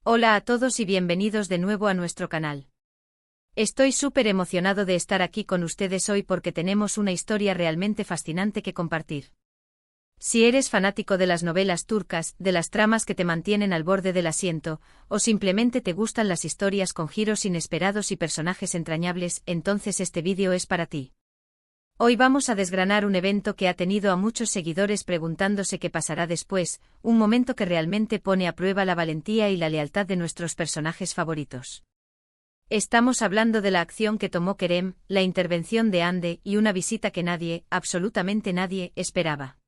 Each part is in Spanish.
Hola a todos y bienvenidos de nuevo a nuestro canal. Estoy súper emocionado de estar aquí con ustedes hoy porque tenemos una historia realmente fascinante que compartir. Si eres fanático de las novelas turcas, de las tramas que te mantienen al borde del asiento, o simplemente te gustan las historias con giros inesperados y personajes entrañables, entonces este vídeo es para ti. Hoy vamos a desgranar un evento que ha tenido a muchos seguidores preguntándose qué pasará después, un momento que realmente pone a prueba la valentía y la lealtad de nuestros personajes favoritos. Estamos hablando de la acción que tomó Kerem, la intervención de Hande y una visita que nadie, absolutamente nadie, esperaba.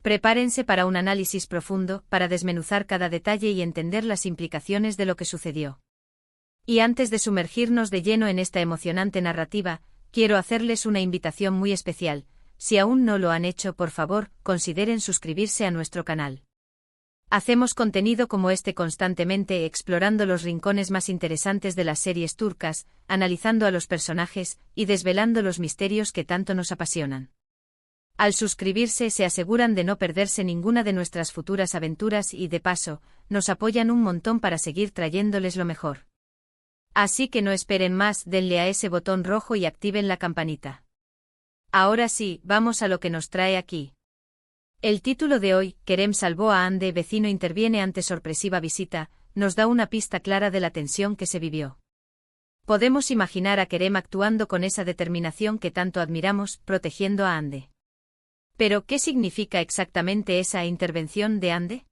Prepárense para un análisis profundo, para desmenuzar cada detalle y entender las implicaciones de lo que sucedió. Y antes de sumergirnos de lleno en esta emocionante narrativa, quiero hacerles una invitación muy especial. Si aún no lo han hecho, por favor, consideren suscribirse a nuestro canal. Hacemos contenido como este constantemente explorando los rincones más interesantes de las series turcas, analizando a los personajes y desvelando los misterios que tanto nos apasionan. Al suscribirse se aseguran de no perderse ninguna de nuestras futuras aventuras y, de paso, nos apoyan un montón para seguir trayéndoles lo mejor. Así que no esperen más, denle a ese botón rojo y activen la campanita. Ahora sí, vamos a lo que nos trae aquí. El título de hoy, Kerem salvó a Hande, vecino interviene ante sorpresiva visita, nos da una pista clara de la tensión que se vivió. Podemos imaginar a Kerem actuando con esa determinación que tanto admiramos, protegiendo a Hande. Pero, ¿qué significa exactamente esa intervención de Hande?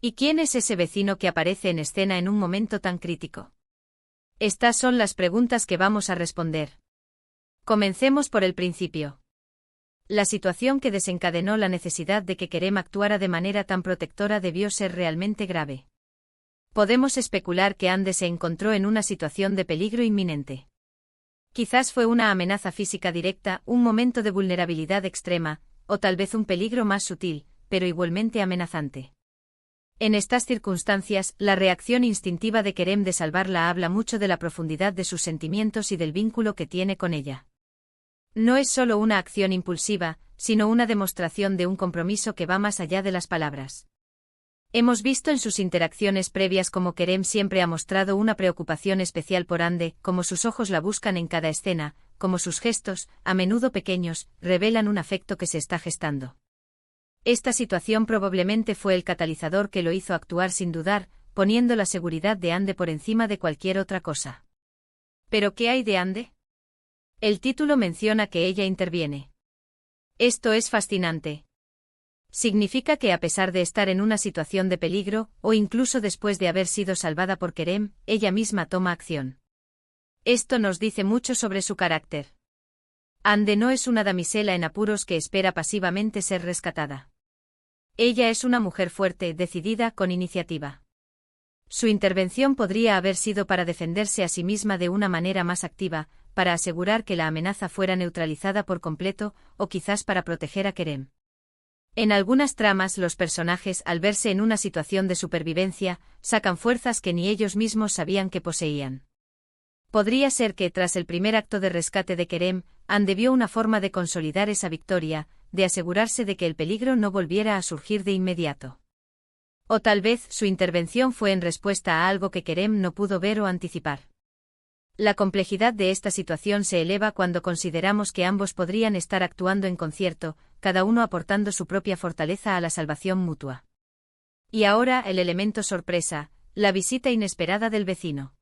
¿Y quién es ese vecino que aparece en escena en un momento tan crítico? Estas son las preguntas que vamos a responder. Comencemos por el principio. La situación que desencadenó la necesidad de que Kerem actuara de manera tan protectora debió ser realmente grave. Podemos especular que Hande se encontró en una situación de peligro inminente. Quizás fue una amenaza física directa, un momento de vulnerabilidad extrema, o tal vez un peligro más sutil, pero igualmente amenazante. En estas circunstancias, la reacción instintiva de Kerem de salvarla habla mucho de la profundidad de sus sentimientos y del vínculo que tiene con ella. No es solo una acción impulsiva, sino una demostración de un compromiso que va más allá de las palabras. Hemos visto en sus interacciones previas cómo Kerem siempre ha mostrado una preocupación especial por Hande, como sus ojos la buscan en cada escena, como sus gestos, a menudo pequeños, revelan un afecto que se está gestando. Esta situación probablemente fue el catalizador que lo hizo actuar sin dudar, poniendo la seguridad de Hande por encima de cualquier otra cosa. ¿Pero qué hay de Hande? El título menciona que ella interviene. Esto es fascinante. Significa que a pesar de estar en una situación de peligro, o incluso después de haber sido salvada por Kerem, ella misma toma acción. Esto nos dice mucho sobre su carácter. Hande no es una damisela en apuros que espera pasivamente ser rescatada. Ella es una mujer fuerte, decidida, con iniciativa. Su intervención podría haber sido para defenderse a sí misma de una manera más activa, para asegurar que la amenaza fuera neutralizada por completo, o quizás para proteger a Kerem. En algunas tramas los personajes, al verse en una situación de supervivencia, sacan fuerzas que ni ellos mismos sabían que poseían. Podría ser que, tras el primer acto de rescate de Kerem, Hande vio una forma de consolidar esa victoria, de asegurarse de que el peligro no volviera a surgir de inmediato. O tal vez su intervención fue en respuesta a algo que Kerem no pudo ver o anticipar. La complejidad de esta situación se eleva cuando consideramos que ambos podrían estar actuando en concierto, cada uno aportando su propia fortaleza a la salvación mutua. Y ahora el elemento sorpresa, la visita inesperada del vecino.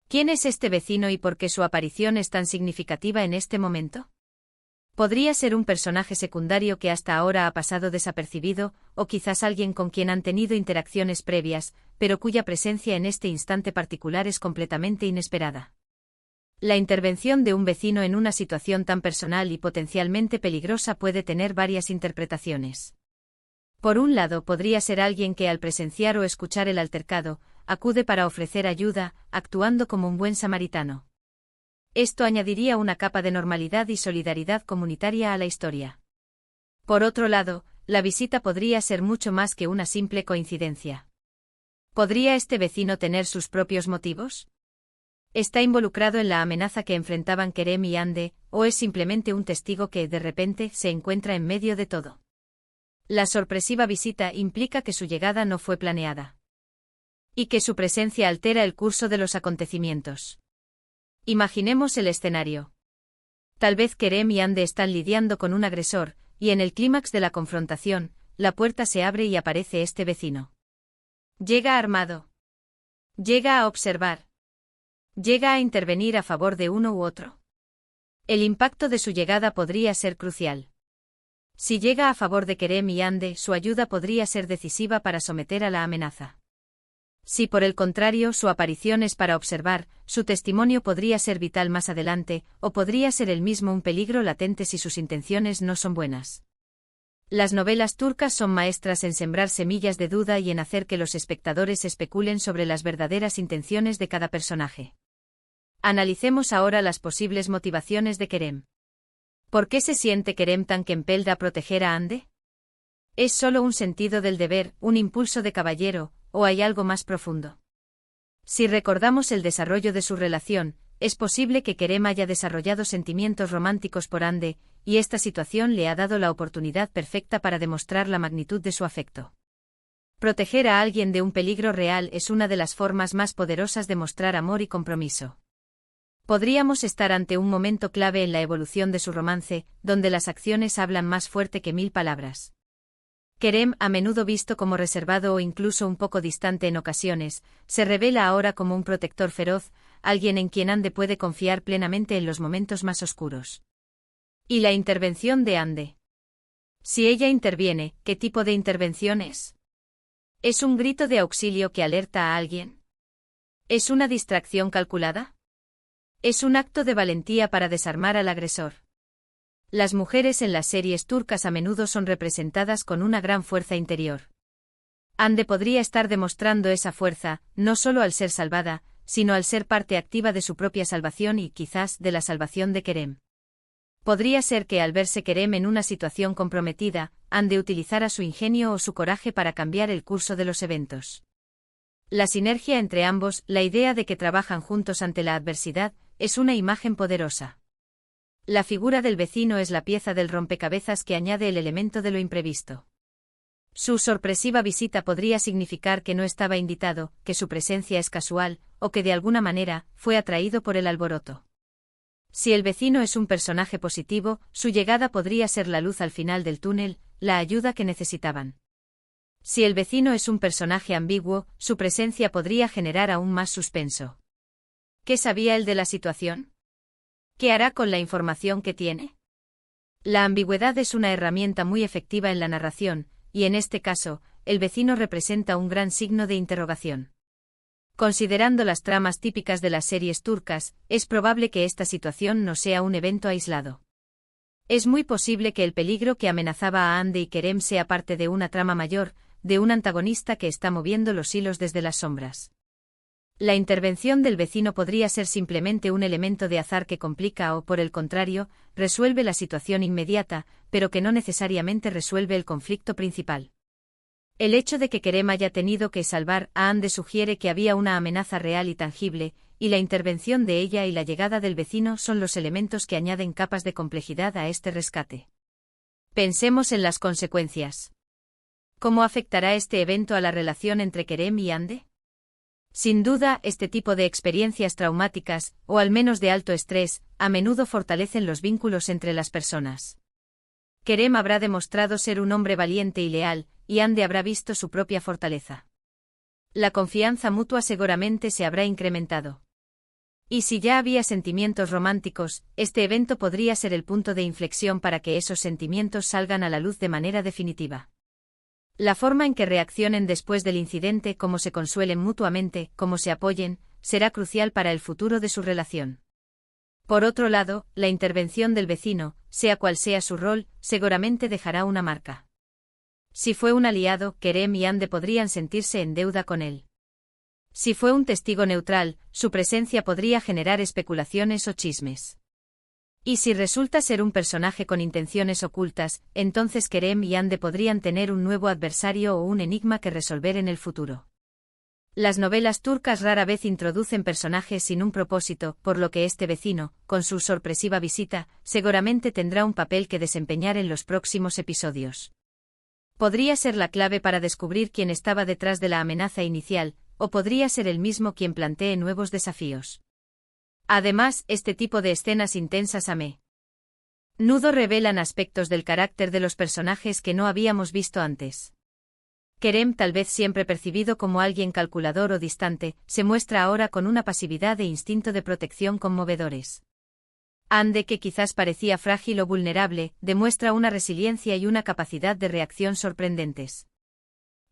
¿Quién es este vecino y por qué su aparición es tan significativa en este momento? Podría ser un personaje secundario que hasta ahora ha pasado desapercibido, o quizás alguien con quien han tenido interacciones previas, pero cuya presencia en este instante particular es completamente inesperada. La intervención de un vecino en una situación tan personal y potencialmente peligrosa puede tener varias interpretaciones. Por un lado, podría ser alguien que al presenciar o escuchar el altercado, acude para ofrecer ayuda, actuando como un buen samaritano. Esto añadiría una capa de normalidad y solidaridad comunitaria a la historia. Por otro lado, la visita podría ser mucho más que una simple coincidencia. ¿Podría este vecino tener sus propios motivos? ¿Está involucrado en la amenaza que enfrentaban Kerem y Hande, o es simplemente un testigo que, de repente, se encuentra en medio de todo? La sorpresiva visita implica que su llegada no fue planeada. y que su presencia altera el curso de los acontecimientos. Imaginemos el escenario. Tal vez Kerem y Ande están lidiando con un agresor, y en el clímax de la confrontación, la puerta se abre y aparece este vecino. Llega armado. Llega a observar. Llega a intervenir a favor de uno u otro. El impacto de su llegada podría ser crucial. Si llega a favor de Kerem y Ande, su ayuda podría ser decisiva para someter a la amenaza. Si por el contrario su aparición es para observar, su testimonio podría ser vital más adelante, o podría ser él mismo un peligro latente si sus intenciones no son buenas. Las novelas turcas son maestras en sembrar semillas de duda y en hacer que los espectadores especulen sobre las verdaderas intenciones de cada personaje. Analicemos ahora las posibles motivaciones de Kerem. ¿Por qué se siente Kerem tan compelled a proteger a Ande? ¿Es solo un sentido del deber, un impulso de caballero, o hay algo más profundo? Si recordamos el desarrollo de su relación, es posible que Kerem haya desarrollado sentimientos románticos por Ande, y esta situación le ha dado la oportunidad perfecta para demostrar la magnitud de su afecto. Proteger a alguien de un peligro real es una de las formas más poderosas de mostrar amor y compromiso. Podríamos estar ante un momento clave en la evolución de su romance, donde las acciones hablan más fuerte que 1000 palabras. Kerem, a menudo visto como reservado o incluso un poco distante en ocasiones, se revela ahora como un protector feroz, alguien en quien Ande puede confiar plenamente en los momentos más oscuros. ¿Y la intervención de Ande? Si ella interviene, ¿qué tipo de intervención es? ¿Es un grito de auxilio que alerta a alguien? ¿Es una distracción calculada? ¿Es un acto de valentía para desarmar al agresor? Las mujeres en las series turcas a menudo son representadas con una gran fuerza interior. Ande podría estar demostrando esa fuerza, no solo al ser salvada, sino al ser parte activa de su propia salvación y, quizás, de la salvación de Kerem. Podría ser que al verse Kerem en una situación comprometida, Ande utilizara su ingenio o su coraje para cambiar el curso de los eventos. La sinergia entre ambos, la idea de que trabajan juntos ante la adversidad, es una imagen poderosa. La figura del vecino es la pieza del rompecabezas que añade el elemento de lo imprevisto. Su sorpresiva visita podría significar que no estaba invitado, que su presencia es casual, o que de alguna manera, fue atraído por el alboroto. Si el vecino es un personaje positivo, su llegada podría ser la luz al final del túnel, la ayuda que necesitaban. Si el vecino es un personaje ambiguo, su presencia podría generar aún más suspenso. ¿Qué sabía él de la situación? ¿Qué hará con la información que tiene? La ambigüedad es una herramienta muy efectiva en la narración, y en este caso, el vecino representa un gran signo de interrogación. Considerando las tramas típicas de las series turcas, es probable que esta situación no sea un evento aislado. Es muy posible que el peligro que amenazaba a Ande y Kerem sea parte de una trama mayor, de un antagonista que está moviendo los hilos desde las sombras. La intervención del vecino podría ser simplemente un elemento de azar que complica o, por el contrario, resuelve la situación inmediata, pero que no necesariamente resuelve el conflicto principal. El hecho de que Kerem haya tenido que salvar a Ande sugiere que había una amenaza real y tangible, y la intervención de ella y la llegada del vecino son los elementos que añaden capas de complejidad a este rescate. Pensemos en las consecuencias. ¿Cómo afectará este evento a la relación entre Kerem y Ande? Sin duda, este tipo de experiencias traumáticas, o al menos de alto estrés, a menudo fortalecen los vínculos entre las personas. Kerem habrá demostrado ser un hombre valiente y leal, y Ande habrá visto su propia fortaleza. La confianza mutua seguramente se habrá incrementado. Y si ya había sentimientos románticos, este evento podría ser el punto de inflexión para que esos sentimientos salgan a la luz de manera definitiva. La forma en que reaccionen después del incidente, cómo se consuelen mutuamente, cómo se apoyen, será crucial para el futuro de su relación. Por otro lado, la intervención del vecino, sea cual sea su rol, seguramente dejará una marca. Si fue un aliado, Kerem y Ande podrían sentirse en deuda con él. Si fue un testigo neutral, su presencia podría generar especulaciones o chismes. Y si resulta ser un personaje con intenciones ocultas, entonces Kerem y Ande podrían tener un nuevo adversario o un enigma que resolver en el futuro. Las novelas turcas rara vez introducen personajes sin un propósito, por lo que este vecino, con su sorpresiva visita, seguramente tendrá un papel que desempeñar en los próximos episodios. Podría ser la clave para descubrir quién estaba detrás de la amenaza inicial, o podría ser él mismo quien plantee nuevos desafíos. Además, este tipo de escenas intensas a menudo revelan aspectos del carácter de los personajes que no habíamos visto antes. Kerem, tal vez siempre percibido como alguien calculador o distante, se muestra ahora con una pasividad e instinto de protección conmovedores. Ande, que quizás parecía frágil o vulnerable, demuestra una resiliencia y una capacidad de reacción sorprendentes.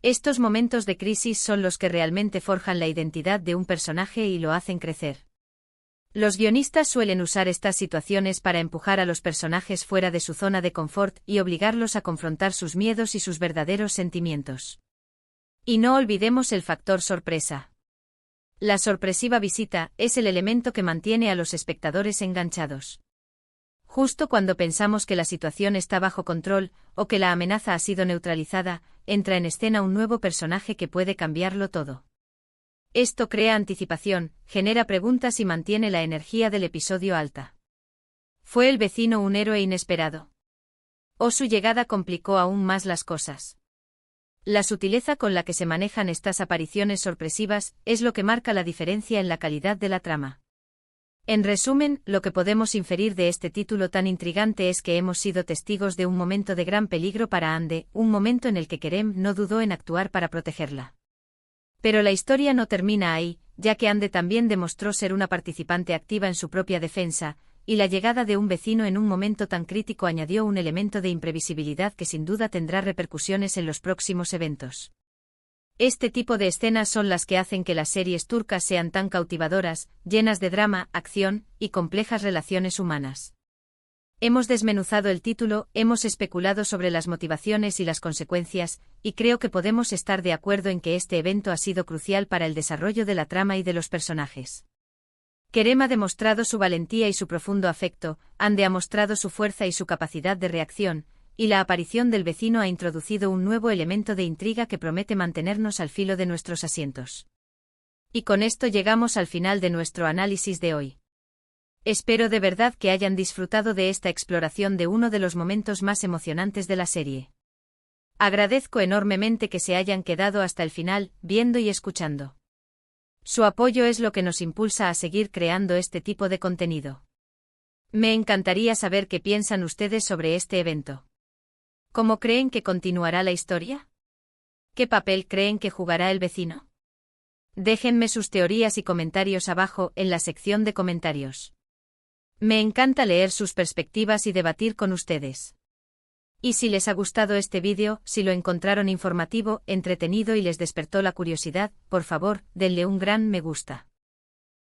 Estos momentos de crisis son los que realmente forjan la identidad de un personaje y lo hacen crecer. Los guionistas suelen usar estas situaciones para empujar a los personajes fuera de su zona de confort y obligarlos a confrontar sus miedos y sus verdaderos sentimientos. Y no olvidemos el factor sorpresa. La sorpresiva visita es el elemento que mantiene a los espectadores enganchados. Justo cuando pensamos que la situación está bajo control, o que la amenaza ha sido neutralizada, entra en escena un nuevo personaje que puede cambiarlo todo. Esto crea anticipación, genera preguntas y mantiene la energía del episodio alta. ¿Fue el vecino un héroe inesperado? ¿O su llegada complicó aún más las cosas? La sutileza con la que se manejan estas apariciones sorpresivas es lo que marca la diferencia en la calidad de la trama. En resumen, lo que podemos inferir de este título tan intrigante es que hemos sido testigos de un momento de gran peligro para Ande, un momento en el que Kerem no dudó en actuar para protegerla. Pero la historia no termina ahí, ya que Ande también demostró ser una participante activa en su propia defensa, y la llegada de un vecino en un momento tan crítico añadió un elemento de imprevisibilidad que sin duda tendrá repercusiones en los próximos eventos. Este tipo de escenas son las que hacen que las series turcas sean tan cautivadoras, llenas de drama, acción y complejas relaciones humanas. Hemos desmenuzado el título, hemos especulado sobre las motivaciones y las consecuencias, y creo que podemos estar de acuerdo en que este evento ha sido crucial para el desarrollo de la trama y de los personajes. Kerem ha demostrado su valentía y su profundo afecto, Ande ha mostrado su fuerza y su capacidad de reacción, y la aparición del vecino ha introducido un nuevo elemento de intriga que promete mantenernos al filo de nuestros asientos. Y con esto llegamos al final de nuestro análisis de hoy. Espero de verdad que hayan disfrutado de esta exploración de uno de los momentos más emocionantes de la serie. Agradezco enormemente que se hayan quedado hasta el final, viendo y escuchando. Su apoyo es lo que nos impulsa a seguir creando este tipo de contenido. Me encantaría saber qué piensan ustedes sobre este evento. ¿Cómo creen que continuará la historia? ¿Qué papel creen que jugará el vecino? Déjenme sus teorías y comentarios abajo en la sección de comentarios. Me encanta leer sus perspectivas y debatir con ustedes. Y si les ha gustado este vídeo, si lo encontraron informativo, entretenido y les despertó la curiosidad, por favor, denle un gran me gusta.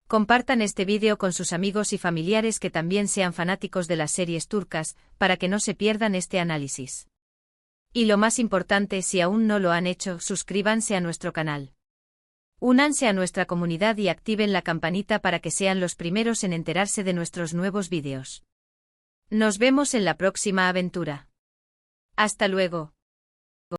Compartan este vídeo con sus amigos y familiares que también sean fanáticos de las series turcas, para que no se pierdan este análisis. Y lo más importante, si aún no lo han hecho, suscríbanse a nuestro canal. Únanse a nuestra comunidad y activen la campanita para que sean los primeros en enterarse de nuestros nuevos vídeos. Nos vemos en la próxima aventura. Hasta luego.